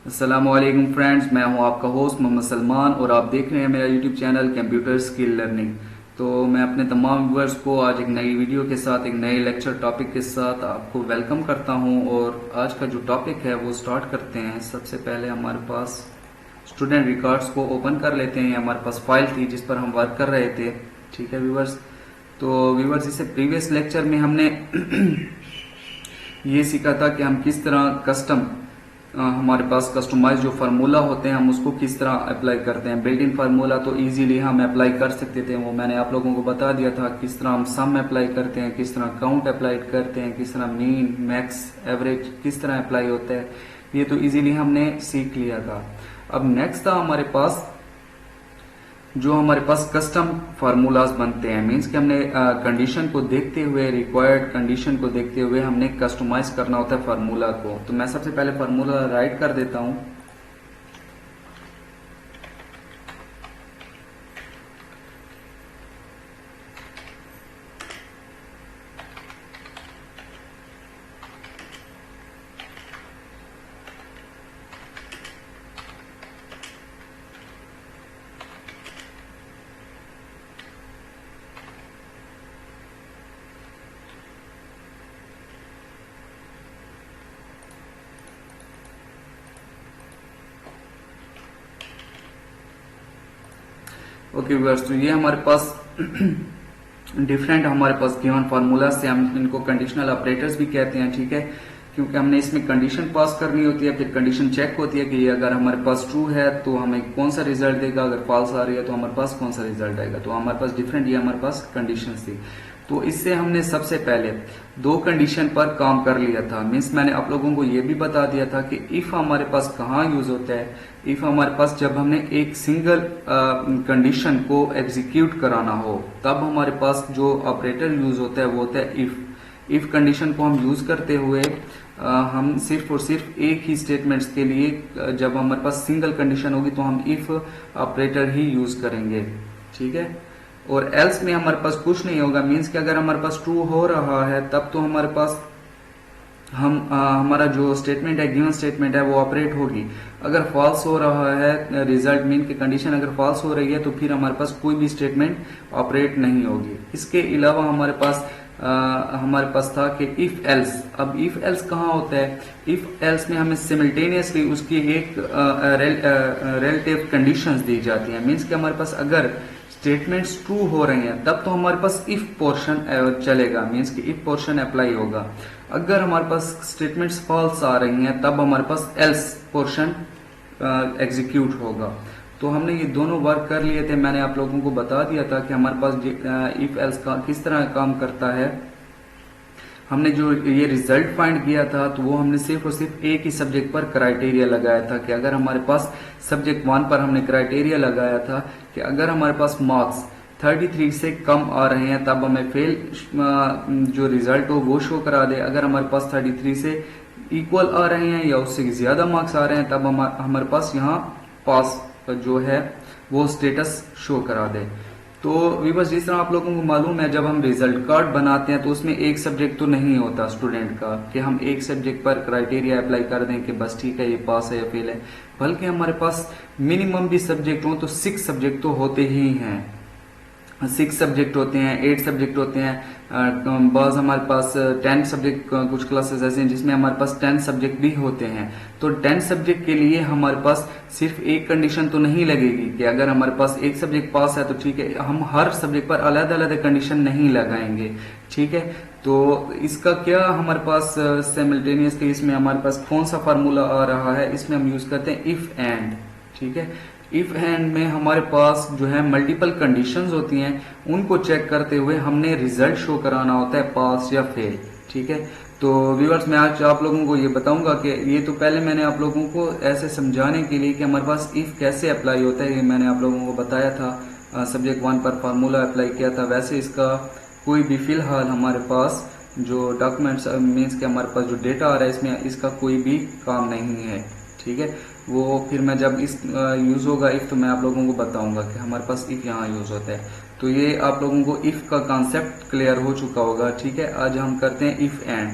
अस्सलामुअलैकुम फ्रेंड्स, मैं हूं आपका होस्ट मोहम्मद सलमान और आप देख रहे हैं मेरा YouTube channel computer skill learning. तो मैं अपने तमाम व्यूअर्स को आज एक नई वीडियो के साथ, एक नए लेक्चर टॉपिक के साथ आपको वेलकम करता हूं। और आज का जो टॉपिक है वो स्टार्ट करते हैं। सबसे पहले हमारे पास स्टूडेंट रिकॉर्ड्स को ओपन कर लेते हैं। हमारे पास फाइल थी जिस पर हम वर्क कर रहे थे। ठीक है व्यूअर्स, तो व्यूअर्स इससे प्रीवियस लेक्चर में हमने ये सीखा था कि हम किस तरह हमारे पास कस्टमाइज जो फार्मूला होते हैं हम उसको किस तरह अप्लाई करते हैं। बिल्ट इन फार्मूला तो इजीली हम अप्लाई कर सकते थे, वो मैंने आप लोगों को बता दिया था। किस तरह हम सम अप्लाई करते हैं, किस तरह काउंट अप्लाई करते हैं, किस तरह मीन मैक्स एवरेज किस तरह अप्लाई होता है, ये तो इजीली हमने सीख लिया था। अब नेक्स्ट था हमारे पास जो हमारे पास कस्टम फार्मूलाज बनते हैं। मींस कि हमने कंडीशन को देखते हुए, रिक्वायर्ड कंडीशन को देखते हुए हमने कस्टमाइज करना होता है फार्मूला को। तो मैं सबसे पहले फार्मूला राइट कर देता हूं। ओके व्यूअर्स, तो ये हमारे पास डिफरेंट हमारे पास गिवन फार्मूला से हम इनको कंडीशनल ऑपरेटर्स भी कहते हैं। ठीक है, क्योंकि हमने इसमें कंडीशन पास करनी होती है, फिर कंडीशन चेक होती है कि ये अगर हमारे पास ट्रू है तो हमें कौन सा रिजल्ट देगा, अगर फॉल्स आ रही है तो हमारे पास कौन सा रिजल्ट आएगा। तो हमारे पास डिफरेंट ये हमारे पास कंडीशन थी। तो इससे हमने सबसे पहले दो कंडीशन पर काम कर लिया था। मीन्स मैंने आप लोगों को ये भी बता दिया था कि इफ हमारे पास कहाँ यूज होता है। इफ हमारे पास जब हमने एक सिंगल कंडीशन को एग्जीक्यूट कराना हो तब हमारे पास जो ऑपरेटर यूज होता है वो होता है इफ। इफ कंडीशन को हम यूज करते हुए हम सिर्फ और सिर्फ एक ही स्टेटमेंट्स के लिए, जब हमारे पास सिंगल कंडीशन होगी तो हम इफ ऑपरेटर ही यूज करेंगे। ठीक है, और एल्स में हमारे पास कुछ नहीं होगा। मीन्स कि अगर हमारे पास ट्रू हो रहा है तब तो हमारे पास हमारा जो स्टेटमेंट है, गिवन स्टेटमेंट है, वो ऑपरेट होगी। अगर फॉल्स हो रहा है रिजल्ट, मीन की कंडीशन अगर फॉल्स हो रही है तो फिर हमारे पास कोई भी स्टेटमेंट ऑपरेट नहीं होगी। इसके अलावा हमारे पास था कि इफ एल्स। अब इफ एल्स कहाँ होता है? इफ एल्स में हमें सिमिल्टेनियसली उसकी एक रिलेटिव कंडीशंस दी जाती हैं। मीन्स कि हमारे पास अगर स्टेटमेंट्स ट्रू हो रहे हैं तब तो हमारे पास इफ पोर्शन चलेगा। मीन्स कि इफ पोर्शन अप्लाई होगा। अगर हमारे पास स्टेटमेंट्स फॉल्स आ रही हैं तब हमारे पास एल्स पोर्शन एग्जीक्यूट होगा। तो हमने ये दोनों वर्क कर लिए थे। मैंने आप लोगों को बता दिया था कि हमारे पास इफ एल्स का किस तरह काम करता है। हमने जो ये रिजल्ट फाइंड किया था तो वो हमने सिर्फ और सिर्फ एक ही सब्जेक्ट पर क्राइटेरिया लगाया था कि अगर हमारे पास सब्जेक्ट 1 पर हमने क्राइटेरिया लगाया था कि अगर हमारे पास मार्क्स 33 से कम आ रहे हैं तब हमें फेल जो रिजल्ट हो वो शो करा दे। अगर हमारे पास 33 से इक्वल आ रहे हैं या उससे ज्यादा मार्क्स आ रहे हैं तब हमारे पास यहाँ पास जो है वो स्टेटस शो करा दे। तो बस जिस तरह आप लोगों को मालूम है, जब हम रिजल्ट कार्ड बनाते हैं तो उसमें एक सब्जेक्ट तो नहीं होता स्टूडेंट का कि हम एक सब्जेक्ट पर क्राइटेरिया अप्लाई कर दें कि बस ठीक है ये पास है या फेल है। बल्कि हमारे पास मिनिमम भी सब्जेक्ट हो तो 6 सब्जेक्ट तो होते ही हैं। 6 सब्जेक्ट होते हैं, 8 सब्जेक्ट होते हैं। बाज हमारे पास 10 सब्जेक्ट, कुछ क्लासेस ऐसे हैं जिसमें हमारे पास 10 सब्जेक्ट भी होते हैं। तो 10 सब्जेक्ट के लिए हमारे पास सिर्फ एक कंडीशन तो नहीं लगेगी कि अगर हमारे पास एक सब्जेक्ट पास है तो ठीक है। हम हर सब्जेक्ट पर अलग अलग कंडीशन नहीं लगाएंगे। ठीक है, तो इसका क्या हमारे पास सिमिल्टेनियसली इसमें हमारे पास कौन सा फार्मूला आ रहा है, इसमें हम यूज करते हैं इफ एंड। ठीक है, इफ एंड में हमारे पास जो है मल्टीपल कंडीशंस होती हैं, उनको चेक करते हुए हमने रिजल्ट शो कराना होता है पास या फेल। ठीक है, तो व्यूअर्स मैं आज आप लोगों को ये बताऊंगा कि ये तो पहले मैंने आप लोगों को ऐसे समझाने के लिए कि हमारे पास इफ कैसे अप्लाई होता है ये मैंने आप लोगों को बताया था। सब्जेक्ट 1 पर फार्मूला अप्लाई किया था। वैसे इसका कोई भी फिलहाल हमारे पास जो डॉक्यूमेंट्स मीन्स के हमारे पास जो डेटा आ रहा है इसमें इसका कोई भी काम नहीं है। ठीक है, वो फिर मैं जब इस यूज होगा इफ तो मैं आप लोगों को बताऊंगा कि हमारे पास इफ यहाँ यूज होता है। तो ये आप लोगों को इफ का कॉन्सेप्ट क्लियर हो चुका होगा। ठीक है, आज हम करते हैं इफ एंड।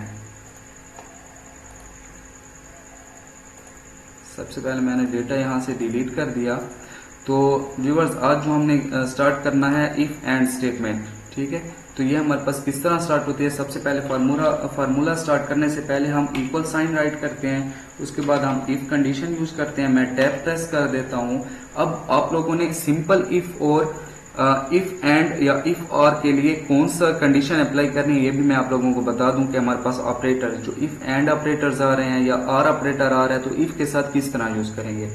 सबसे पहले मैंने डेटा यहाँ से डिलीट कर दिया। तो व्यूअर्स, आज जो हमने स्टार्ट करना है इफ एंड स्टेटमेंट, ठीक है। तो ये हमारे पास किस तरह स्टार्ट होती है, सबसे पहले फार्मूला स्टार्ट करने से पहले हम इक्वल साइन राइट करते हैं, उसके बाद हम इफ कंडीशन यूज करते हैं। मैं टैब प्रेस कर देता हूं। अब आप लोगों ने सिंपल इफ और इफ एंड या इफ और के लिए कौन सा कंडीशन अप्लाई करनी है ये भी मैं आप लोगों को बता दूं कि हमारे पास ऑपरेटर जो इफ एंड ऑपरेटर्स आ रहे हैं या आर ऑपरेटर आ रहा है तो इफ के साथ किस तरह यूज करेंगे।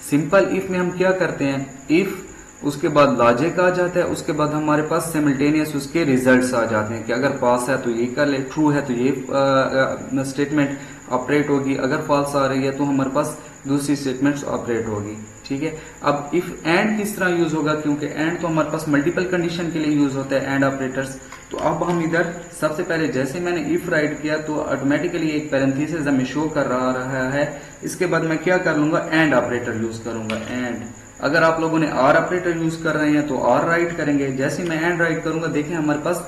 सिंपल इफ में हम क्या करते हैं, इफ उसके बाद लॉजिक आ जाता है, उसके बाद हमारे पास सिमल्टेनियस उसके रिजल्ट्स आ जाते हैं कि अगर पास है तो ये कर ले, ट्रू है तो ये स्टेटमेंट ऑपरेट होगी, अगर फॉल्स आ रही है तो हमारे पास दूसरी स्टेटमेंट्स ऑपरेट होगी, ठीक है। अब इफ एंड किस तरह यूज होगा, क्योंकि एंड तो हमारे पास मल्टीपल कंडीशन के लिए यूज होता है एंड ऑपरेटर्स। तो अब हम इधर सबसे पहले जैसे मैंने इफ राइट किया तो ऑटोमेटिकली एक पैरेंथेसिस हमें शो कर रहा है। इसके बाद मैं क्या कर लूंगा, एंड ऑपरेटर यूज करूंगा। एंड अगर आप लोगों ने आर ऑपरेटर यूज कर रहे हैं तो आर राइट करेंगे। जैसे मैं एंड राइट करूंगा, देखें हमारे पास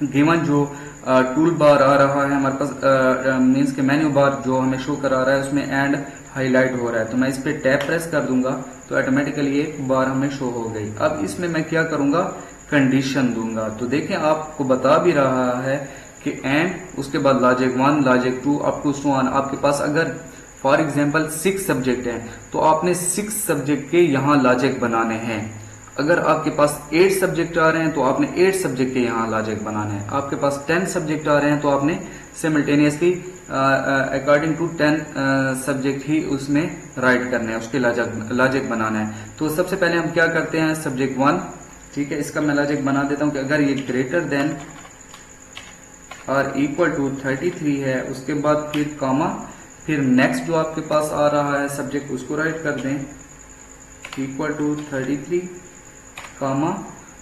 गिवन जो टूल बार आ रहा है हमारे पास मीन्स के मेन्यू बार जो हमें शो करा रहा है उसमें एंड हाईलाइट हो रहा है। तो मैं इस पे टैब प्रेस कर दूंगा तो ऑटोमेटिकली एक बार हमें शो हो गई। अब इसमें मैं क्या करूंगा, कंडीशन दूंगा। तो देखें आपको बता भी रहा है कि एंड उसके बाद logic 1 logic 2 up to so on. आपके पास अगर फॉर एग्जाम्पल 6 सब्जेक्ट हैं तो आपने 6 सब्जेक्ट के यहाँ लॉजिक बनाने हैं। अगर आपके पास 8 सब्जेक्ट आ रहे हैं तो आपने 8 सब्जेक्ट के यहाँ लॉजिक बनाने हैं। आपके पास 10 सब्जेक्ट आ रहे हैं तो आपने सिमल्टेनियसली अकॉर्डिंग टू 10 सब्जेक्ट ही उसमें राइट करने हैं, उसके लॉजिक बनाना है। तो सबसे पहले हम क्या करते हैं, सब्जेक्ट 1, ठीक है, इसका मैं लॉजिक बना देता हूं कि अगर ये ग्रेटर देन और इक्वल टू 33 है, उसके बाद फिर कॉमा, फिर नेक्स्ट जो आपके पास आ रहा है सब्जेक्ट उसको राइट कर दें इक्वल टू 33 कॉमा,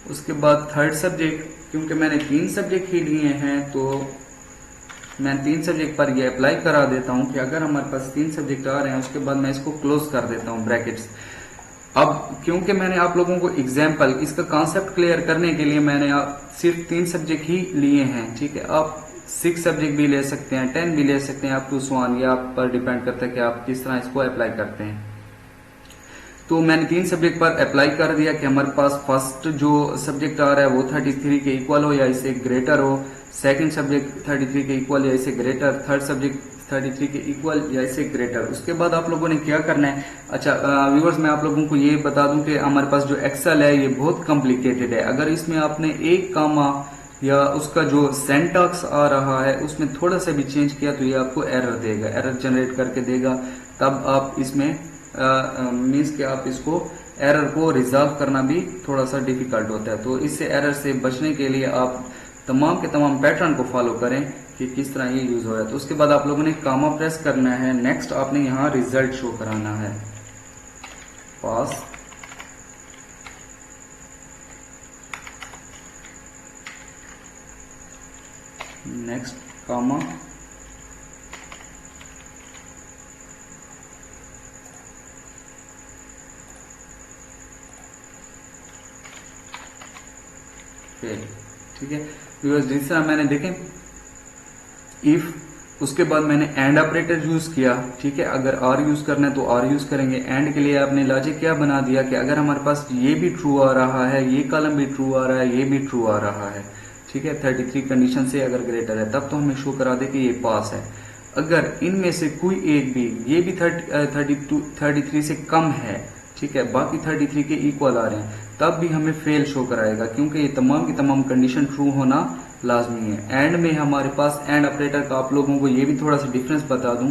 उसके बाद थर्ड सब्जेक्ट, क्योंकि मैंने 3 सब्जेक्ट ही लिए हैं तो मैं 3 सब्जेक्ट पर ये अप्लाई करा देता हूं कि अगर हमारे पास 3 सब्जेक्ट आ रहे हैं उसके बाद मैं इसको क्लोज कर देता हूं ब्रैकेट्स। अब क्योंकि मैंने आप लोगों को एग्जाम्पल इसका कॉन्सेप्ट क्लियर करने के लिए मैंने सिर्फ 3 सब्जेक्ट ही लिए हैं, ठीक है। आप 6 सब्जेक्ट भी ले सकते हैं, 10 भी ले सकते हैं, आप टू सो ऑन, ये आप पर डिपेंड करता है कि आप किस तरह इसको अप्लाई करते हैं। तो मैंने 3 सब्जेक्ट पर अप्लाई कर दिया कि हमारे पास फर्स्ट जो सब्जेक्ट आ रहा है वो 33 के इक्वल हो या इससे ग्रेटर हो, सेकंड सब्जेक्ट 33 के इक्वल या इससे ग्रेटर, थर्ड सब्जेक्ट 33 के इक्वल या इससे ग्रेटर। उसके बाद आप लोगों ने क्या करना है, अच्छा व्यूअर्स मैं आप लोगों को ये बता दूं कि हमारे पास जो एक्सेल है ये बहुत कॉम्प्लिकेटेड है। अगर इसमें आपने एक कामा या उसका जो सेंटेक्स आ रहा है उसमें थोड़ा सा भी चेंज किया तो ये आपको एरर देगा, एरर जनरेट करके देगा। तब आप इसमें मीन्स कि आप इसको एरर को रिजॉल्व करना भी थोड़ा सा डिफिकल्ट होता है। तो इससे एरर से बचने के लिए आप तमाम के तमाम पैटर्न को फॉलो करें कि किस तरह ये यूज हो रहा है। तो उसके बाद आप लोगों ने कामा प्रेस करना है, नेक्स्ट आपने यहाँ रिजल्ट शो कराना है, पास, नेक्स्ट कामा, ठीक है। जिस तरह मैंने देखें इफ, उसके बाद मैंने एंड ऑपरेटर यूज किया, ठीक है। अगर आर यूज करना है तो आर यूज करेंगे। एंड के लिए आपने लॉजिक क्या बना दिया कि अगर हमारे पास ये भी ट्रू आ रहा है, ये कॉलम भी ट्रू आ रहा है, ये भी ट्रू आ रहा है, ठीक है, 33 कंडीशन से अगर ग्रेटर है तब तो हमें शो करा दे कि ये पास है। अगर इनमें से कोई एक भी, ये भी 33 से कम है, ठीक है, बाकी 33 के इक्वल आ रहे हैं, तब भी हमें फेल शो कराएगा क्योंकि ये तमाम की तमाम कंडीशन ट्रू होना लाजमी है। एंड में हमारे पास एंड ऑपरेटर का आप लोगों को ये भी थोड़ा सा डिफरेंस बता दूं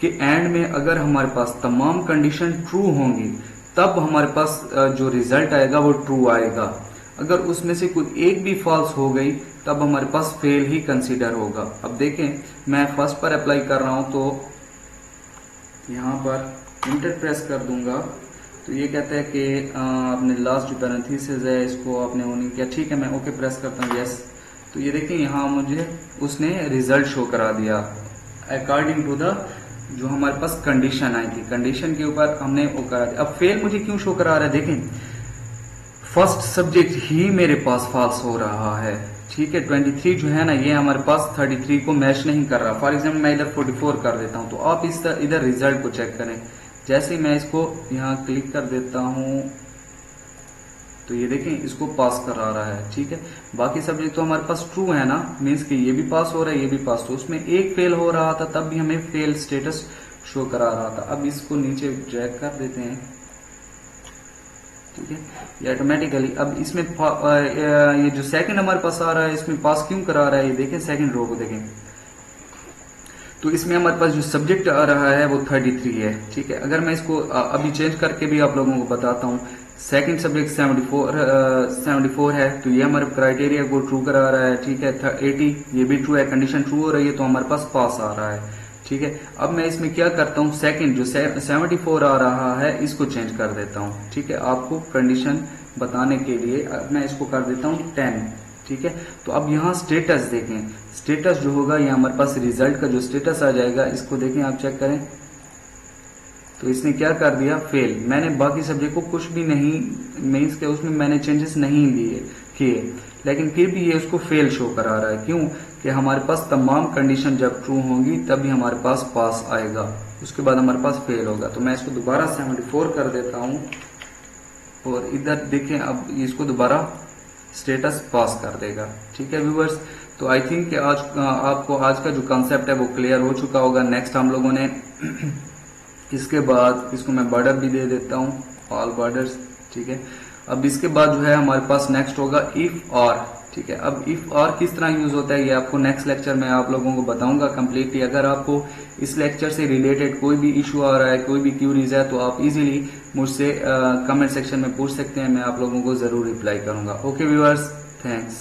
कि एंड में अगर हमारे पास तमाम कंडीशन ट्रू होंगी तब हमारे पास जो रिजल्ट आएगा वो ट्रू आएगा। अगर उसमें से कोई एक भी फॉल्स हो गई तब हमारे पास फेल ही कंसीडर होगा। अब देखें मैं फर्स्ट पर अप्लाई कर रहा हूं तो यहाँ पर इंटर प्रेस कर दूंगा तो ये कहता है कि आपने लास्ट जो पैरेंथेसिस है इसको आपने ऑन किया, ठीक है, मैं ओके प्रेस करता हूँ, यस। तो ये देखिए यहाँ मुझे उसने रिजल्ट शो करा दिया अकॉर्डिंग टू द जो हमारे पास कंडीशन आई थी, कंडीशन के ऊपर हमने वो करा दिया। अब फेल मुझे क्यों शो करा रहा है, देखें फर्स्ट सब्जेक्ट ही मेरे पास फॉल्स हो रहा है, ठीक है 23 जो है ना ये हमारे पास 33 को मैच नहीं कर रहा। फॉर एग्जाम्पल मैं इधर 44 कर देता हूं, तो आप इधर रिजल्ट को चेक करें। जैसे ही मैं इसको यहाँ क्लिक कर देता हूं तो ये देखें इसको पास करा रहा है। ठीक है, बाकी सब्जेक्ट तो हमारे पास ट्रू है ना, मीन्स कि ये भी पास हो रहा है ये भी पास, तो उसमें एक फेल हो रहा था तब भी हमें फेल स्टेटस शो करा रहा था। अब इसको नीचे ड्रैग कर देते हैं। ठीक है, ये ऑटोमेटिकली अब इसमें ये जो सेकंड हमारे पास आ रहा है इसमें पास क्यों करा रहा है, ये देखें सेकंड रो को देखें, तो इसमें हमारे पास जो सब्जेक्ट आ रहा है वो 33 है। ठीक है, अगर मैं इसको अभी चेंज करके भी आप लोगों को बताता हूँ, सेकंड सब्जेक्ट 74 है, तो ये हमारे क्राइटेरिया को ट्रू करा रहा है। ठीक है, 80 ये भी ट्रू है, कंडीशन ट्रू हो रही है तो हमारे पास पास आ रहा है। ठीक है, अब मैं इसमें क्या करता हूँ, सेकंड जो 74 आ रहा है इसको चेंज कर देता हूँ। ठीक है, आपको कंडीशन बताने के लिए मैं इसको कर देता हूँ 10। ठीक है, तो अब यहाँ स्टेटस देखें, स्टेटस जो होगा ये हमारे पास रिजल्ट का जो स्टेटस आ जाएगा इसको देखें, आप चेक करें तो इसने क्या कर दिया, फेल। मैंने बाकी सब्जेक्ट को कुछ भी नहीं, मीन्स के उसमें मैंने चेंजेस नहीं किए, लेकिन फिर भी ये उसको फेल शो करा रहा है। क्यों कि हमारे पास तमाम कंडीशन जब ट्रू होंगी तभी हमारे पास पास आएगा, उसके बाद हमारे पास फेल होगा। तो मैं इसको दोबारा 74 कर देता हूँ और इधर देखें अब इसको दोबारा स्टेटस पास कर देगा। ठीक है व्यूवर्स, तो आई थिंक कि आज आपको आज का जो कॉन्सेप्ट है वो क्लियर हो चुका होगा। नेक्स्ट हम लोगों ने इसके बाद इसको मैं बॉर्डर भी दे देता हूँ, ऑल बॉर्डर्स। ठीक है, अब इसके बाद जो है हमारे पास नेक्स्ट होगा इफ और। ठीक है, अब इफ और किस तरह यूज होता है ये आपको नेक्स्ट लेक्चर में आप लोगों को बताऊंगा कंप्लीटली। अगर आपको इस लेक्चर से रिलेटेड कोई भी इशू आ रहा है, कोई भी क्यूरीज है, तो आप इजीली मुझसे कमेंट सेक्शन में पूछ सकते हैं, मैं आप लोगों को जरूर रिप्लाई करूंगा। Okay viewers, thanks.